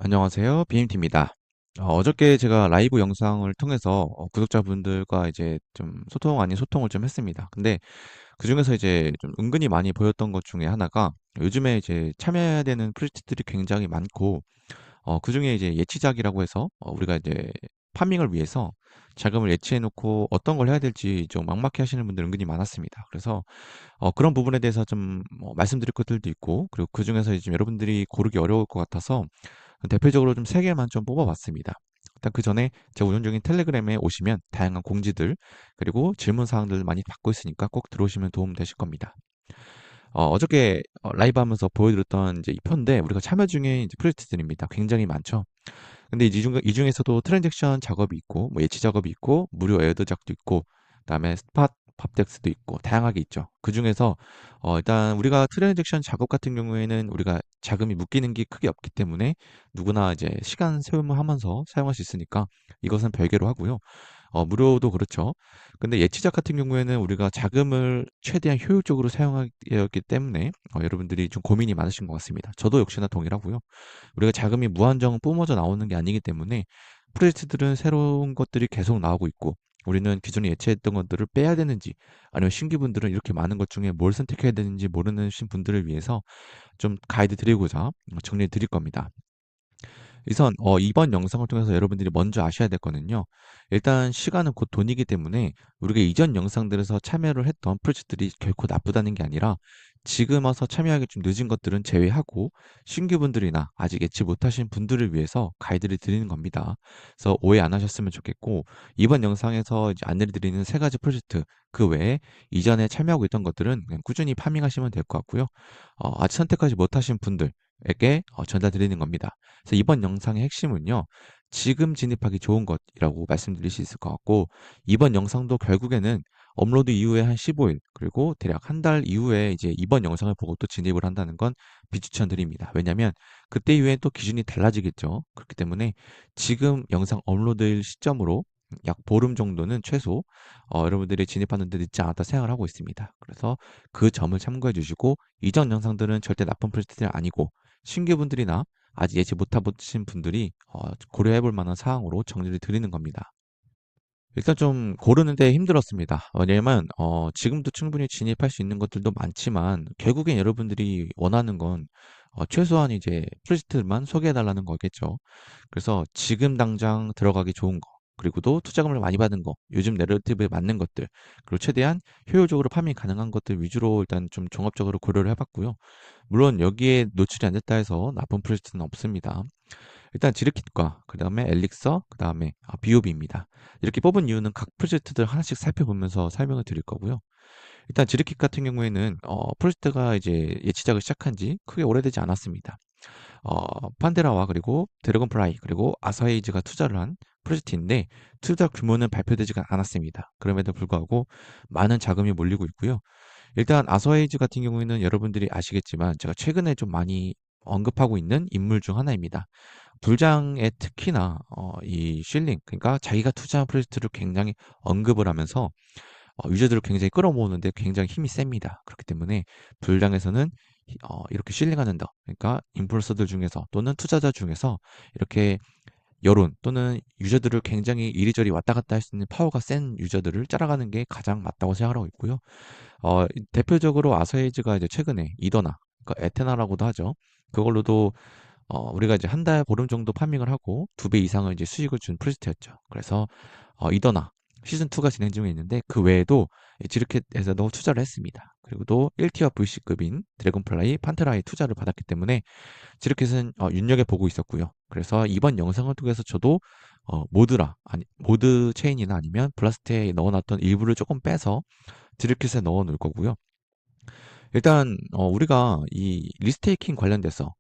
안녕하세요. BMT입니다. 어저께 제가 라이브 영상을 통해서 구독자분들과 이제 좀 소통 아닌 소통을 좀 했습니다. 근데 그중에서 이제 좀 은근히 많이 보였던 것 중에 하나가 요즘에 이제 참여해야 되는 프로젝트들이 굉장히 많고 그중에 이제 예치작이라고 해서 우리가 이제 파밍을 위해서 자금을 예치해 놓고 어떤 걸 해야 될지 좀 막막해 하시는 분들 은근히 많았습니다. 그래서 그런 부분에 대해서 좀 말씀드릴 것들도 있고, 그리고 그중에서 이제 여러분들이 고르기 어려울 것 같아서 대표적으로 좀 3개만 좀 뽑아봤습니다. 일단 그 전에 제 운영 중인 텔레그램에 오시면 다양한 공지들, 그리고 질문 사항들 많이 받고 있으니까 꼭 들어오시면 도움 되실 겁니다. 어저께 라이브 하면서 보여드렸던 이제 이 표인데, 우리가 참여 중인 이제 프로젝트들입니다. 굉장히 많죠. 근데 이 중에서도 트랜잭션 작업이 있고, 뭐 예치 작업이 있고, 무료 에어드작도 있고, 그다음에 스팟 팝덱스도 있고, 다양하게 있죠. 그 중에서 일단 우리가 트랜잭션 작업 같은 경우에는 우리가 자금이 묶이는 게 크게 없기 때문에 누구나 이제 시간 소모하면서 사용할 수 있으니까 이것은 별개로 하고요. 무료도 그렇죠. 근데 예치작 같은 경우에는 우리가 자금을 최대한 효율적으로 사용하기 때문에 여러분들이 좀 고민이 많으신 것 같습니다. 저도 역시나 동일하고요. 우리가 자금이 무한정 뿜어져 나오는 게 아니기 때문에 프로젝트들은 새로운 것들이 계속 나오고 있고, 우리는 기존에 예치했던 것들을 빼야 되는지, 아니면 신규분들은 이렇게 많은 것 중에 뭘 선택해야 되는지 모르는 분들을 위해서 좀 가이드 드리고자 정리해 드릴 겁니다. 우선 이번 영상을 통해서 여러분들이 먼저 아셔야 될 거는요. 일단 시간은 곧 돈이기 때문에 우리가 이전 영상들에서 참여를 했던 프로젝트들이 결코 나쁘다는 게 아니라, 지금 와서 참여하기 좀 늦은 것들은 제외하고 신규분들이나 아직 예치 못하신 분들을 위해서 가이드를 드리는 겁니다. 그래서 오해 안 하셨으면 좋겠고, 이번 영상에서 이제 안내를 드리는 3가지 프로젝트 그 외에 이전에 참여하고 있던 것들은 그냥 꾸준히 파밍하시면 될 것 같고요. 아직 선택하지 못하신 분들에게 전달드리는 겁니다. 그래서 이번 영상의 핵심은요, 지금 진입하기 좋은 것이라고 말씀드릴 수 있을 것 같고, 이번 영상도 결국에는 업로드 이후에 한 15일, 그리고 대략 한 달 이후에 이제 이번 영상을 보고 또 진입을 한다는 건 비추천드립니다. 왜냐면 그때 이후에 또 기준이 달라지겠죠. 그렇기 때문에 지금 영상 업로드일 시점으로 약 보름 정도는 최소 여러분들이 진입하는 데 늦지 않았다 생각을 하고 있습니다. 그래서 그 점을 참고해 주시고, 이전 영상들은 절대 나쁜 프로젝트들이 아니고 신규분들이나 아직 예측 못해보신 분들이 고려해 볼 만한 사항으로 정리를 드리는 겁니다. 일단 좀 고르는데 힘들었습니다. 왜냐면 지금도 충분히 진입할 수 있는 것들도 많지만 결국엔 여러분들이 원하는 건 최소한 이제 프로젝트만 소개해 달라는 거겠죠. 그래서 지금 당장 들어가기 좋은 거, 그리고 또 투자금을 많이 받은 거, 요즘 내러티브에 맞는 것들, 그리고 최대한 효율적으로 파밍 가능한 것들 위주로 일단 좀 종합적으로 고려를 해봤고요. 물론 여기에 노출이 안 됐다 해서 나쁜 프로젝트는 없습니다. 일단 지르킷과 그 다음에 엘릭서, 그 다음에 비오비입니다. 이렇게 뽑은 이유는 각 프로젝트들 하나씩 살펴보면서 설명을 드릴 거고요. 일단 지르킷 같은 경우에는 프로젝트가 이제 예치작을 시작한 지 크게 오래되지 않았습니다. 판데라와 그리고 드래곤플라이 그리고 아사히즈가 투자를 한 프로젝트인데, 투자 규모는 발표되지가 않았습니다. 그럼에도 불구하고 많은 자금이 몰리고 있고요. 일단 아서에이즈 같은 경우에는 여러분들이 아시겠지만 제가 최근에 좀 많이 언급하고 있는 인물 중 하나입니다. 불장에 특히나 이 쉴링, 그러니까 자기가 투자한 프로젝트를 굉장히 언급을 하면서 유저들을 굉장히 끌어모으는데 굉장히 힘이 셉니다. 그렇기 때문에 불장에서는 이렇게 쉴링하는 더, 그러니까 인플루언서들 중에서 또는 투자자 중에서 이렇게 여론 또는 유저들을 굉장히 이리저리 왔다 갔다 할 수 있는 파워가 센 유저들을 짜라가는 게 가장 맞다고 생각하고 있고요. 대표적으로 아서에이즈가 이제 최근에 이더나, 그러니까 에테나라고도 하죠. 그걸로도 우리가 이제 한 달 보름 정도 파밍을 하고 2배 이상을 이제 수익을 준 프로젝트였죠. 그래서 이더나 시즌 2가 진행 중에 있는데, 그 외에도 지르켓에서도 투자를 했습니다. 그리고 또 1티어 VC급인 드래곤플라이, 판테라에 투자를 받았기 때문에 지르켓은 눈여겨보고 있었고요. 그래서 이번 영상을 통해서 저도 모드 체인이나 아니면 블라스트에 넣어놨던 일부를 조금 빼서 지르켓에 넣어 놓을 거고요. 일단 우리가 이 리스테이킹 관련돼서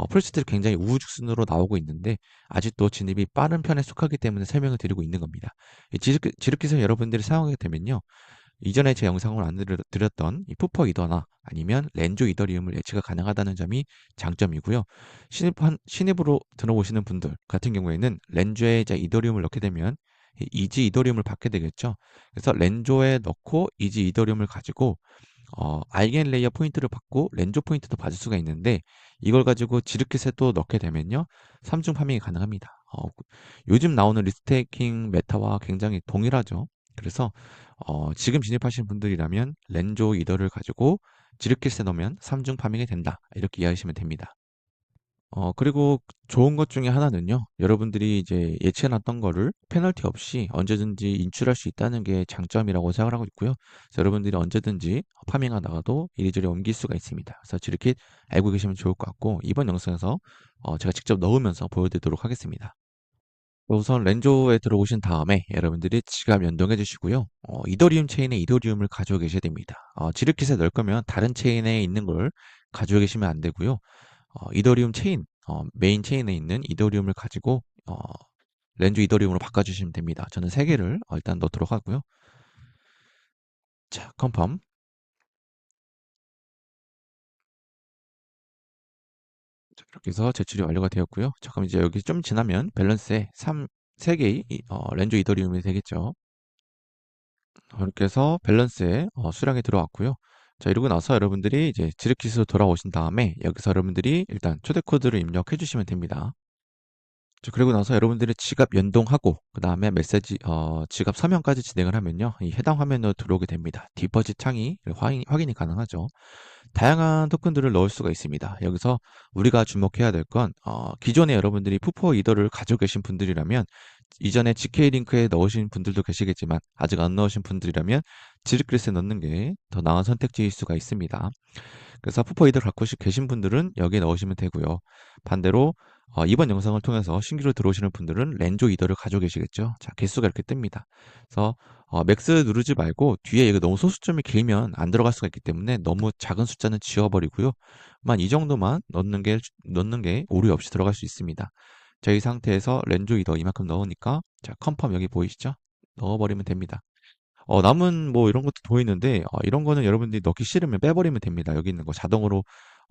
프로젝트들이 굉장히 우후죽순으로 나오고 있는데, 아직도 진입이 빠른 편에 속하기 때문에 설명을 드리고 있는 겁니다. 이 지르킷을 여러분들이 사용하게 되면요, 이전에 제 영상을 안내드렸던 이 푸퍼 이더나 아니면 렌조 이더리움을 예치가 가능하다는 점이 장점이고요. 신입으로 들어오시는 분들 같은 경우에는 렌조에 이제 이더리움을 넣게 되면 이 이지 이더리움을 받게 되겠죠. 그래서 렌조에 넣고 이지 이더리움을 가지고 알겐 레이어 포인트를 받고 렌조 포인트도 받을 수가 있는데 이걸 가지고 지르킷에 또 넣게 되면요. 3중 파밍이 가능합니다. 요즘 나오는 리스테이킹 메타와 굉장히 동일하죠. 그래서 지금 진입하신 분들이라면 렌조 이더를 가지고 지르킷에 넣으면 3중 파밍이 된다. 이렇게 이해하시면 됩니다. 그리고 좋은 것 중에 하나는요. 여러분들이 이제 예치해 놨던 거를 페널티 없이 언제든지 인출할 수 있다는 게 장점이라고 생각을 하고 있고요. 그래서 여러분들이 언제든지 파밍하다가도 이리저리 옮길 수가 있습니다. 그래서 이렇게 알고 계시면 좋을 것 같고 이번 영상에서 제가 직접 넣으면서 보여드리도록 하겠습니다. 우선 렌조에 들어오신 다음에 여러분들이 지갑 연동해 주시고요. 이더리움 체인에 이더리움을 가지고 계셔야 됩니다. 지르킷에 넣을 거면 다른 체인에 있는 걸 가지고 계시면 안 되고요. 이더리움 체인, 메인 체인에 있는 이더리움을 가지고 렌즈 이더리움으로 바꿔주시면 됩니다. 저는 3개를 일단 넣도록 하고요. 자, 컨펌. 자, 이렇게 해서 제출이 완료가 되었고요. 자, 그럼 이제 여기 좀 지나면 밸런스에 3개의 렌즈 이더리움이 되겠죠. 이렇게 해서 밸런스에 수량이 들어왔고요. 자, 이러고 나서 여러분들이 이제 지르킷으로 돌아오신 다음에 여기서 여러분들이 일단 초대 코드를 입력해 주시면 됩니다. 자, 그리고 나서 여러분들이 지갑 연동하고 그 다음에 메시지 지갑 서명까지 진행을 하면요. 이 해당 화면으로 들어오게 됩니다. 디퍼짓 창이 확인이 가능하죠. 다양한 토큰들을 넣을 수가 있습니다. 여기서 우리가 주목해야 될 건 기존에 여러분들이 푸포 이더를 가지고 계신 분들이라면 이전에 GK 링크에 넣으신 분들도 계시겠지만 아직 안 넣으신 분들이라면 지르크릿에 넣는 게 더 나은 선택지일 수가 있습니다. 그래서 푸포 이더 갖고 계신 분들은 여기에 넣으시면 되고요. 반대로 이번 영상을 통해서 신규로 들어오시는 분들은 렌조 이더를 가지고 계시겠죠. 자, 개수가 이렇게 뜹니다. 그래서 맥스 누르지 말고 뒤에 이거 너무 소수점이 길면 안 들어갈 수가 있기 때문에 너무 작은 숫자는 지워버리고요. 만 이 정도만 넣는 게 오류 없이 들어갈 수 있습니다. 자, 이 상태에서 렌조 이더 이만큼 넣으니까 자, 컨펌 여기 보이시죠? 넣어버리면 됩니다. 남은 뭐 이런 것도 보이는데 이런 거는 여러분들이 넣기 싫으면 빼버리면 됩니다. 여기 있는 거 자동으로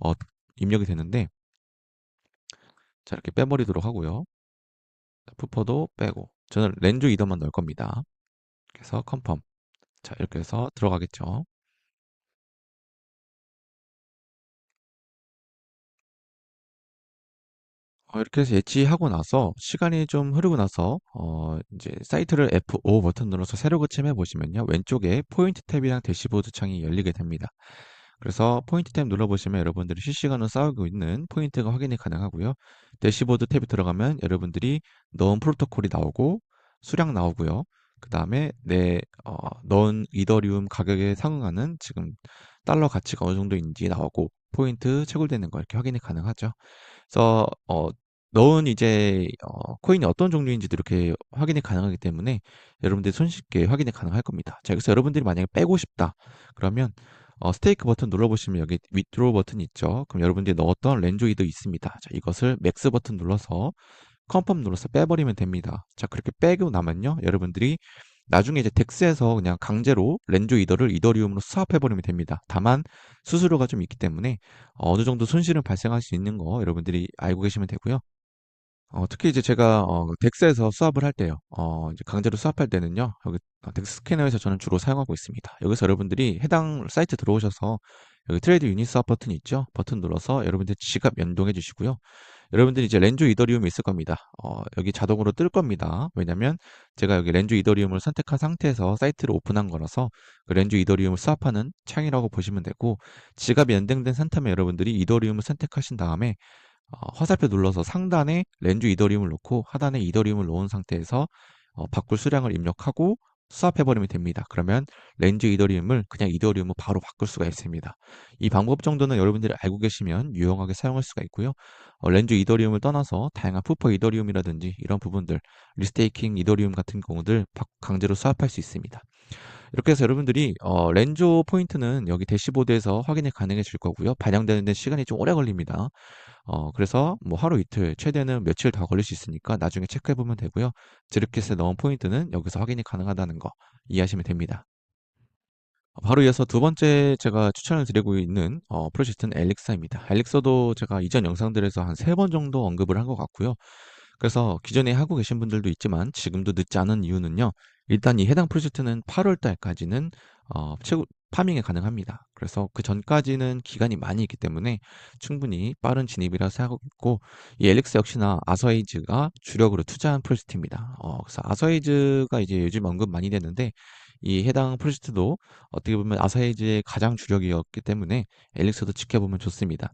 어, 입력이 되는데 자, 이렇게 빼버리도록 하고요. 푸퍼도 빼고 저는 렌즈 이더만 넣을 겁니다. 그래서 컨펌. 자, 이렇게 해서 들어가겠죠. 이렇게 해서 예치하고 나서 시간이 좀 흐르고 나서 이제 사이트를 F5 버튼 눌러서 새로 고침해 보시면요. 왼쪽에 포인트 탭이랑 대시보드 창이 열리게 됩니다. 그래서 포인트 탭 눌러보시면 여러분들이 실시간으로 쌓고 있는 포인트가 확인이 가능하고요. 대시보드 탭이 들어가면 여러분들이 넣은 프로토콜이 나오고 수량 나오고요. 그 다음에 넣은 이더리움 가격에 상응하는 지금 달러 가치가 어느 정도인지 나오고 포인트 채굴되는 거 이렇게 확인이 가능하죠. 그래서 넣은 이제 코인이 어떤 종류인지도 이렇게 확인이 가능하기 때문에 여러분들이 손쉽게 확인이 가능할 겁니다. 자, 여기서 여러분들이 만약에 빼고 싶다 그러면 스테이크 버튼 눌러보시면 여기 위드로 버튼이 있죠. 그럼 여러분들이 넣었던 렌조이도 있습니다. 자, 이것을 맥스 버튼 눌러서 컨펌 눌러서 빼버리면 됩니다. 자, 그렇게 빼고 나면요. 여러분들이 나중에 이제 덱스에서 그냥 강제로 렌조 이더를 이더리움으로 스왑해버리면 됩니다. 다만 수수료가 좀 있기 때문에 어느 정도 손실은 발생할 수 있는 거 여러분들이 알고 계시면 되고요. 특히 이제 제가 덱스에서 수합을 할 때요. 이제 강제로 수합할 때는요. 여기 덱스 스캐너에서 저는 주로 사용하고 있습니다. 여기서 여러분들이 해당 사이트 들어오셔서 여기 트레이드 유닛 수합 버튼 있죠? 버튼 눌러서 여러분들 지갑 연동해 주시고요. 여러분들이 이제 렌즈 이더리움이 있을 겁니다. 여기 자동으로 뜰 겁니다. 왜냐면 제가 여기 렌즈 이더리움을 선택한 상태에서 사이트를 오픈한 거라서 그 렌즈 이더리움을 수합하는 창이라고 보시면 되고 지갑이 연동된 상태면 여러분들이 이더리움을 선택하신 다음에 화살표 눌러서 상단에 렌즈 이더리움을 놓고 하단에 이더리움을 놓은 상태에서 바꿀 수량을 입력하고 수합해버리면 됩니다. 그러면 렌즈 이더리움을 그냥 이더리움으로 바로 바꿀 수가 있습니다. 이 방법 정도는 여러분들이 알고 계시면 유용하게 사용할 수가 있고요. 렌즈 이더리움을 떠나서 다양한 푸퍼 이더리움이라든지 이런 부분들, 리스테이킹 이더리움 같은 경우들 강제로 수합할 수 있습니다. 이렇게 해서 여러분들이 렌조 포인트는 여기 대시보드에서 확인이 가능해질 거고요. 반영되는 데 시간이 좀 오래 걸립니다. 그래서 뭐 하루 이틀, 최대는 며칠 더 걸릴 수 있으니까 나중에 체크해 보면 되고요. 지르킷에 넣은 포인트는 여기서 확인이 가능하다는 거 이해하시면 됩니다. 바로 이어서 두 번째 제가 추천을 드리고 있는 프로젝트는 엘릭서입니다. 엘릭서도 제가 이전 영상들에서 한 3번 정도 언급을 한 것 같고요. 그래서 기존에 하고 계신 분들도 있지만 지금도 늦지 않은 이유는요. 일단 이 해당 프로젝트는 8월 달까지는 파밍이 가능합니다. 그래서 그 전까지는 기간이 많이 있기 때문에 충분히 빠른 진입이라 생각하고 있고, 이 엘릭스 역시나 아서에이즈가 주력으로 투자한 프로젝트입니다. 그래서 아서에이즈가 이제 요즘 언급 많이 됐는데, 이 해당 프로젝트도 어떻게 보면 아서에이즈의 가장 주력이었기 때문에 엘릭스도 지켜보면 좋습니다.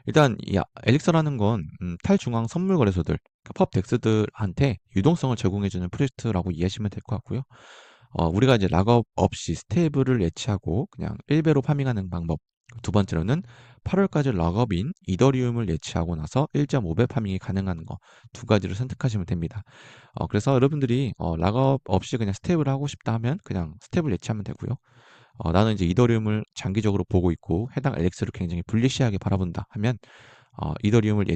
일단 이 엘릭서라는 건 탈중앙 선물 거래소들, 그러니까 펍덱스들한테 유동성을 제공해주는 프로젝트라고 이해하시면 될 것 같고요. 우리가 이제 락업 없이 스테이블을 예치하고 그냥 1배로 파밍하는 방법. 두 번째로는 8월까지 락업인 이더리움을 예치하고 나서 1.5배 파밍이 가능한 거. 두 가지를 선택하시면 됩니다. 그래서 여러분들이 락업 없이 그냥 스테이블 하고 싶다 하면 그냥 스테이블 예치하면 되고요. 나는 이제 이더리움을 장기적으로 보고 있고 해당 엘릭스를 굉장히 불리시하게 바라본다 하면 이더리움을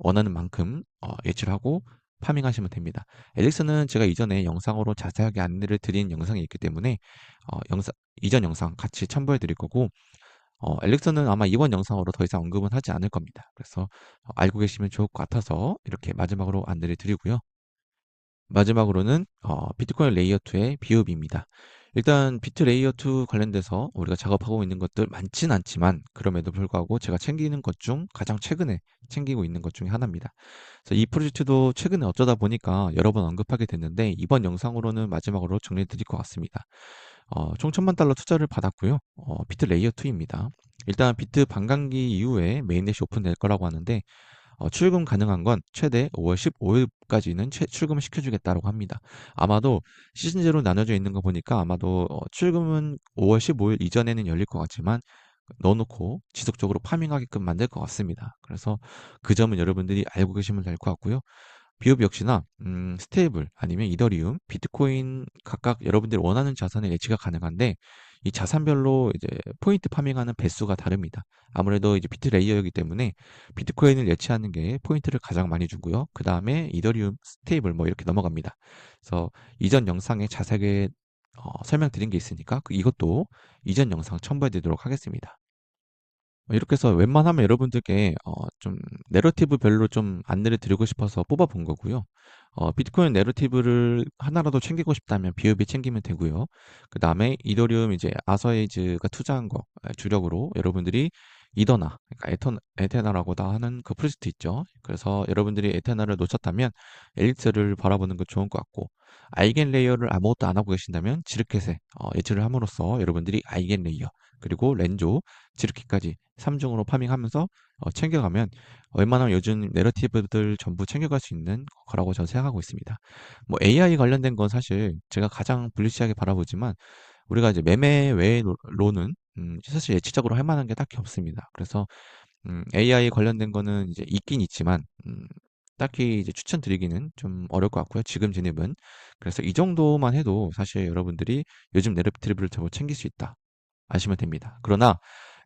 원하는 만큼 예치를 하고 파밍하시면 됩니다. 엘릭스는 제가 이전에 영상으로 자세하게 안내를 드린 영상이 있기 때문에 이전 영상 같이 첨부해 드릴 거고, 엘릭스는 아마 이번 영상으로 더 이상 언급은 하지 않을 겁니다. 그래서 알고 계시면 좋을 것 같아서 이렇게 마지막으로 안내를 드리고요. 마지막으로는 비트코인 레이어 2의 비읍입니다. 일단 비트 레이어 2 관련돼서 우리가 작업하고 있는 것들 많진 않지만 그럼에도 불구하고 제가 챙기는 것 중 가장 최근에 챙기고 있는 것 중에 하나입니다. 그래서 이 프로젝트도 최근에 어쩌다 보니까 여러 번 언급하게 됐는데 이번 영상으로는 마지막으로 정리해 드릴 것 같습니다. 총 1000만 달러 투자를 받았고요. 비트 레이어 2입니다. 일단 비트 반감기 이후에 메인넷이 오픈될 거라고 하는데 출금 가능한 건 최대 5월 15일까지는 출금을 시켜주겠다고 합니다. 아마도 시즌제로 나눠져 있는 거 보니까 아마도 출금은 5월 15일 이전에는 열릴 것 같지만 넣어놓고 지속적으로 파밍하게끔 만들 것 같습니다. 그래서 그 점은 여러분들이 알고 계시면 될 것 같고요. 비읍 역시나 스테이블 아니면 이더리움, 비트코인 각각 여러분들이 원하는 자산의 예치가 가능한데 이 자산별로 이제 포인트 파밍하는 배수가 다릅니다. 아무래도 이제 비트 레이어이기 때문에 비트코인을 예치하는 게 포인트를 가장 많이 주고요. 그 다음에 이더리움, 스테이블 뭐 이렇게 넘어갑니다. 그래서 이전 영상에 자세하게 설명드린 게 있으니까 이것도 이전 영상 첨부해 드리도록 하겠습니다. 이렇게 해서 웬만하면 여러분들께 좀 내러티브별로 좀 안내를 드리고 싶어서 뽑아본 거고요. 비트코인 내러티브를 하나라도 챙기고 싶다면 비읍이 챙기면 되고요. 그 다음에 이더리움 이제 아서에이즈가 투자한 거 주력으로 여러분들이 이더나, 그러니까 에테나라고 다 하는 그 프로젝트 있죠. 그래서 여러분들이 에테나를 놓쳤다면 엘릭스를 바라보는 거 좋은 것 같고, 아이겐 레이어를 아무것도 안 하고 계신다면 지르켓에 예치를 함으로써 여러분들이 아이겐 레이어 그리고 렌조 지르키까지 3중으로 파밍하면서 챙겨가면 웬만하면 요즘 내러티브들 전부 챙겨갈 수 있는 거라고 저는 생각하고 있습니다. 뭐 AI 관련된 건 사실 제가 가장 불리시하게 바라보지만 우리가 이제 매매 외로는 사실 예치적으로 할 만한 게 딱히 없습니다. 그래서 AI 관련된 거는 이제 있긴 있지만 딱히 이제 추천드리기는 좀 어려울 것 같고요. 지금 진입은. 그래서 이 정도만 해도 사실 여러분들이 요즘 내러티브를 전부 챙길 수 있다. 아시면 됩니다. 그러나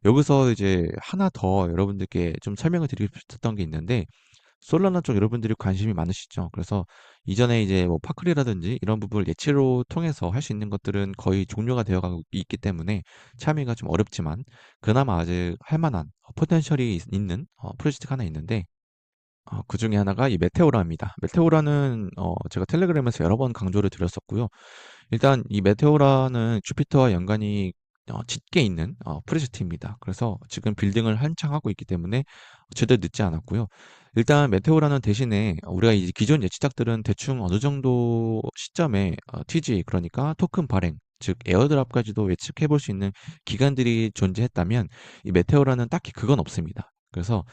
여기서 이제 하나 더 여러분들께 좀 설명을 드리고 싶었던 게 있는데 솔라나 쪽 여러분들이 관심이 많으시죠. 그래서 이전에 이제 뭐 파크리라든지 이런 부분을 예치로 통해서 할 수 있는 것들은 거의 종료가 되어 가고 있기 때문에 참여가 좀 어렵지만 그나마 아직 할 만한 포텐셜이 있는 프로젝트가 하나 있는데 그 중에 하나가 이 메테오라입니다. 메테오라는 제가 텔레그램에서 여러 번 강조를 드렸었고요. 일단 이 메테오라는 주피터와 연관이 짙게 있는 프로젝트입니다. 그래서 지금 빌딩을 한창 하고 있기 때문에 제대로 늦지 않았고요. 일단 메테오라는 대신에 우리가 이제 기존 예치작들은 대충 어느 정도 시점에 TG 그러니까 토큰 발행 즉 에어드랍까지도 예측해 볼 수 있는 기간들이 존재했다면 이 메테오라는 딱히 그건 없습니다. 그래서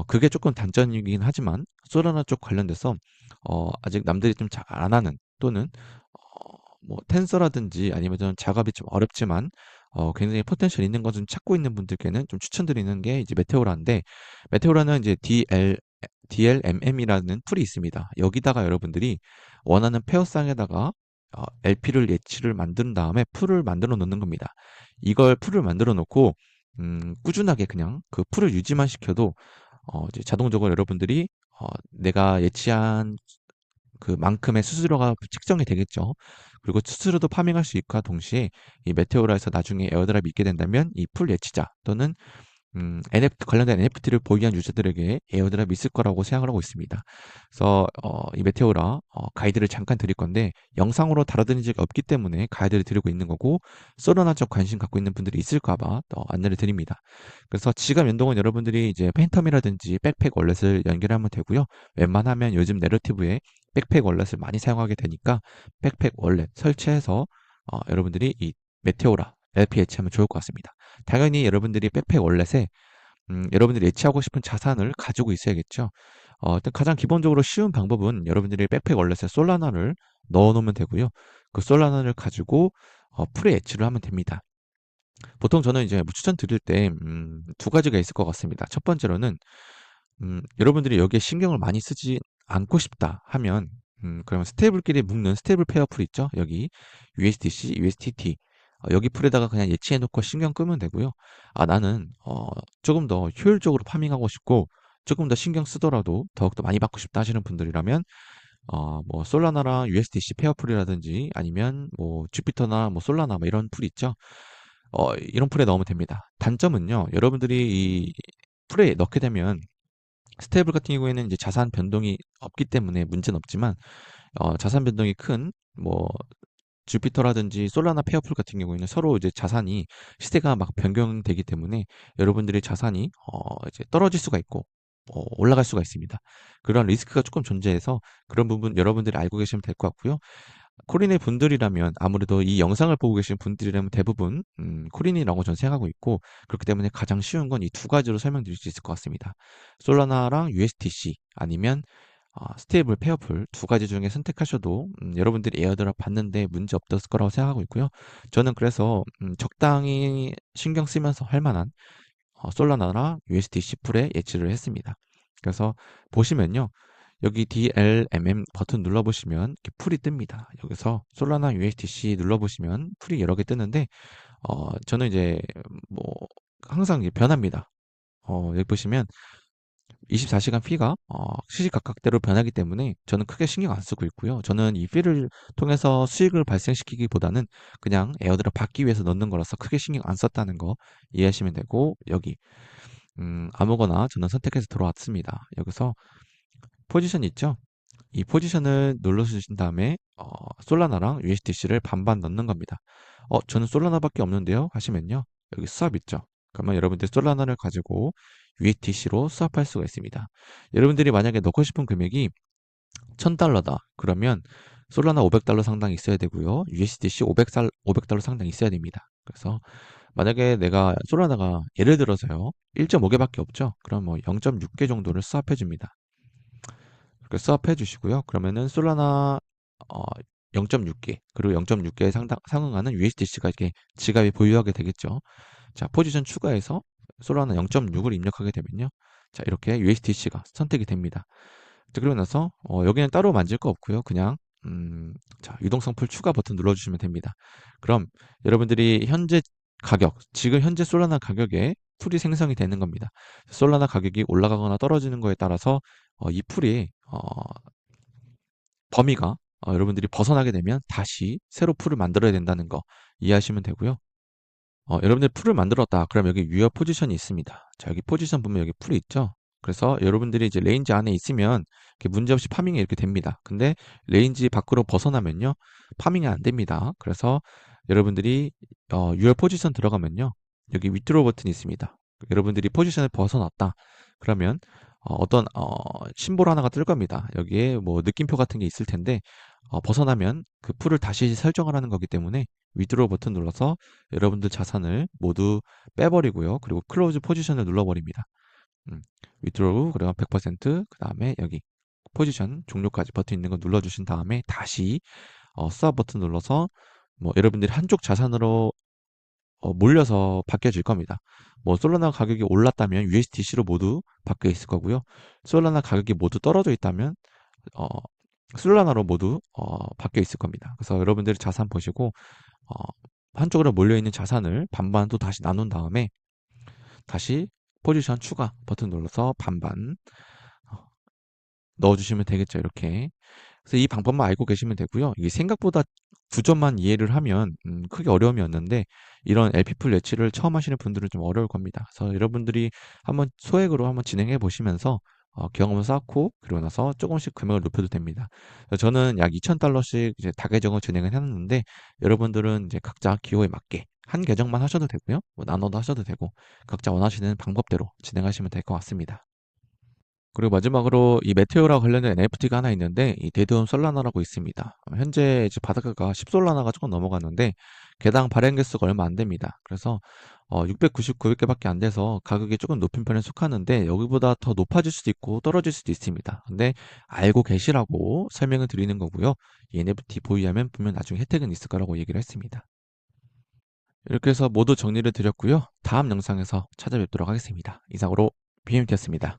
그게 조금 단점이긴 하지만 소라나 쪽 관련돼서 아직 남들이 좀 잘 안 하는 또는 뭐 텐서라든지 아니면 좀 작업이 좀 어렵지만 굉장히 포텐셜 있는 거 좀 찾고 있는 분들께는 좀 추천드리는 게 이제 메테오라인데 메테오라는 이제 DLMM이라는 풀이 있습니다. 여기다가 여러분들이 원하는 페어쌍에다가 LP를 예치를 만든 다음에 풀을 만들어 놓는 겁니다. 이걸 풀을 만들어 놓고 꾸준하게 그냥 그 풀을 유지만 시켜도 이제 자동적으로 여러분들이 내가 예치한 그만큼의 수수료가 책정이 되겠죠. 그리고 수수료도 파밍할 수 있과 동시에 이 메테오라에서 나중에 에어드랍이 있게 된다면 이 풀 예치자 또는 NFT 관련된 NFT를 보유한 유저들에게 에어드랍이 있을 거라고 생각을 하고 있습니다. 그래서 이 메테오라 가이드를 잠깐 드릴 건데 영상으로 다뤄드린 적이 없기 때문에 가이드를 드리고 있는 거고 솔라나 쪽 관심 갖고 있는 분들이 있을까 봐 안내를 드립니다. 그래서 지갑 연동은 여러분들이 이제 팬텀이라든지 백팩 월렛을 연결하면 되고요. 웬만하면 요즘 내러티브에 백팩 월렛을 많이 사용하게 되니까 백팩 월렛 설치해서 여러분들이 이 메테오라 LP 예치하면 좋을 것 같습니다. 당연히 여러분들이 백팩 월렛에 여러분들이 예치하고 싶은 자산을 가지고 있어야겠죠. 일단 가장 기본적으로 쉬운 방법은 여러분들이 백팩 월렛에 솔라나를 넣어 놓으면 되고요. 그 솔라나를 가지고 풀에 예치를 하면 됩니다. 보통 저는 이제 뭐 추천드릴 때 두 가지가 있을 것 같습니다. 첫 번째로는 여러분들이 여기에 신경을 많이 쓰지 않고 싶다 하면 그러면 스테이블끼리 묶는 스테이블 페어 풀 있죠? 여기 USDC, USDT 여기 풀에다가 그냥 예치해 놓고 신경 끄면 되고요. 나는 조금 더 효율적으로 파밍하고 싶고 조금 더 신경 쓰더라도 더욱더 많이 받고 싶다 하시는 분들이라면 뭐 솔라나랑 USDC 페어 풀이라든지 아니면 뭐 주피터나 뭐 솔라나 뭐 이런 풀 있죠? 이런 풀에 넣으면 됩니다. 단점은요. 여러분들이 이 풀에 넣게 되면 스테이블 같은 경우에는 이제 자산 변동이 없기 때문에 문제는 없지만 자산 변동이 큰 뭐 주피터라든지 솔라나 페어풀 같은 경우에는 서로 이제 자산이 시세가 막 변경되기 때문에 여러분들의 자산이 이제 떨어질 수가 있고 올라갈 수가 있습니다. 그런 리스크가 조금 존재해서 그런 부분 여러분들이 알고 계시면 될 것 같고요. 코린의 분들이라면 아무래도 이 영상을 보고 계신 분들이라면 대부분 코린이라고 저는 생각하고 있고 그렇기 때문에 가장 쉬운 건 이 두 가지로 설명드릴 수 있을 것 같습니다. 솔라나랑 USDC 아니면 스테이블 페어풀 두 가지 중에 선택하셔도 여러분들이 에어드랍 받는데 문제 없었을 거라고 생각하고 있고요. 저는 그래서 적당히 신경 쓰면서 할 만한 솔라나나 USDC 풀에 예치를 했습니다. 그래서 보시면요. 여기 DLMM 버튼 눌러보시면 이렇게 풀이 뜹니다. 여기서 솔라나 USDC 눌러보시면 풀이 여러 개 뜨는데 저는 이제 뭐 항상 이게 변합니다. 여기 보시면 24시간 피가 시시각각대로 변하기 때문에 저는 크게 신경 안 쓰고 있고요. 저는 이 피를 통해서 수익을 발생시키기보다는 그냥 에어드랍 받기 위해서 넣는 거라서 크게 신경 안 썼다는 거 이해하시면 되고 여기 아무거나 저는 선택해서 들어왔습니다. 여기서 포지션 있죠? 이 포지션을 눌러주신 다음에 솔라나랑 USDC를 반반 넣는 겁니다. 저는 솔라나밖에 없는데요 하시면요. 여기 수압 있죠? 그러면 여러분들 솔라나를 가지고 USDC로 수압할 수가 있습니다. 여러분들이 만약에 넣고 싶은 금액이 1000달러다. 그러면 솔라나 500달러 상당 있어야 되고요. USDC 500달러 상당 있어야 됩니다. 그래서 만약에 내가 솔라나가 예를 들어서요. 1.5개밖에 없죠. 그럼 뭐 0.6개 정도를 수압해 줍니다. 그렇게 수압해 주시고요. 그러면은 솔라나 어 0.6개 그리고 0.6개에 상응하는 USDC가 이렇게 지갑에 보유하게 되겠죠. 자, 포지션 추가해서 솔라나 0.6을 입력하게 되면요. 자, 이렇게 USDC가 선택이 됩니다. 자, 그러고 나서 여기는 따로 만질 거 없고요. 그냥 자, 유동성 풀 추가 버튼 눌러주시면 됩니다. 그럼 여러분들이 현재 가격, 지금 현재 솔라나 가격에 풀이 생성이 되는 겁니다. 솔라나 가격이 올라가거나 떨어지는 거에 따라서 이 풀이 범위가 여러분들이 벗어나게 되면 다시 새로 풀을 만들어야 된다는 거 이해하시면 되고요. 여러분들 풀을 만들었다. 그럼 여기 유어 포지션이 있습니다. 자, 여기 포지션 보면 여기 풀이 있죠? 그래서 여러분들이 이제 레인지 안에 있으면 문제없이 파밍이 이렇게 됩니다. 근데 레인지 밖으로 벗어나면요. 파밍이 안 됩니다. 그래서 여러분들이 유어 포지션 들어가면요. 여기 위트로 버튼이 있습니다. 여러분들이 포지션을 벗어났다. 그러면 어떤 심볼 하나가 뜰 겁니다. 여기에 뭐 느낌표 같은 게 있을 텐데 벗어나면 그 풀을 다시 설정을 하는 거기 때문에 위드로우 버튼 눌러서 여러분들 자산을 모두 빼버리고요. 그리고 클로즈 포지션을 눌러버립니다. 위드로우 그리고 100%그 다음에 여기 포지션 종료까지 버튼 있는 거 눌러주신 다음에 다시 스탑 버튼 눌러서 뭐 여러분들이 한쪽 자산으로 몰려서 바뀌어질 겁니다. 뭐 솔라나 가격이 올랐다면 USDC로 모두 바뀌어 있을 거고요. 솔라나 가격이 모두 떨어져 있다면 어, 솔라나로 모두 바뀌어 있을 겁니다. 그래서 여러분들이 자산 보시고 어, 한쪽으로 몰려있는 자산을 반반 또 다시 나눈 다음에 다시 포지션 추가 버튼 눌러서 반반 넣어주시면 되겠죠. 이렇게 그래서 이 방법만 알고 계시면 되고요. 이게 생각보다 구조만 이해를 하면 크게 어려움이 없는데 이런 LP풀 예치를 처음 하시는 분들은 좀 어려울 겁니다. 그래서 여러분들이 한번 소액으로 한번 진행해 보시면서 경험을 쌓고 그러고 나서 조금씩 금액을 높여도 됩니다. 그래서 저는 약 2,000달러씩 이제 다계정을 진행을 했는데 여러분들은 이제 각자 기호에 맞게 한 계정만 하셔도 되고요. 뭐 나눠도 하셔도 되고 각자 원하시는 방법대로 진행하시면 될 것 같습니다. 그리고 마지막으로 이 메테오랑 관련된 NFT가 하나 있는데 이 데드움 솔라나라고 있습니다. 현재 이제 바닷가가 10솔라나가 조금 넘어갔는데 개당 발행 개수가 얼마 안 됩니다. 그래서 699개밖에 안 돼서 가격이 조금 높은 편에 속하는데 여기보다 더 높아질 수도 있고 떨어질 수도 있습니다. 근데 알고 계시라고 설명을 드리는 거고요. 이 NFT 보유하면 분명 나중에 혜택은 있을 거라고 얘기를 했습니다. 이렇게 해서 모두 정리를 드렸고요. 다음 영상에서 찾아뵙도록 하겠습니다. 이상으로 BMT였습니다.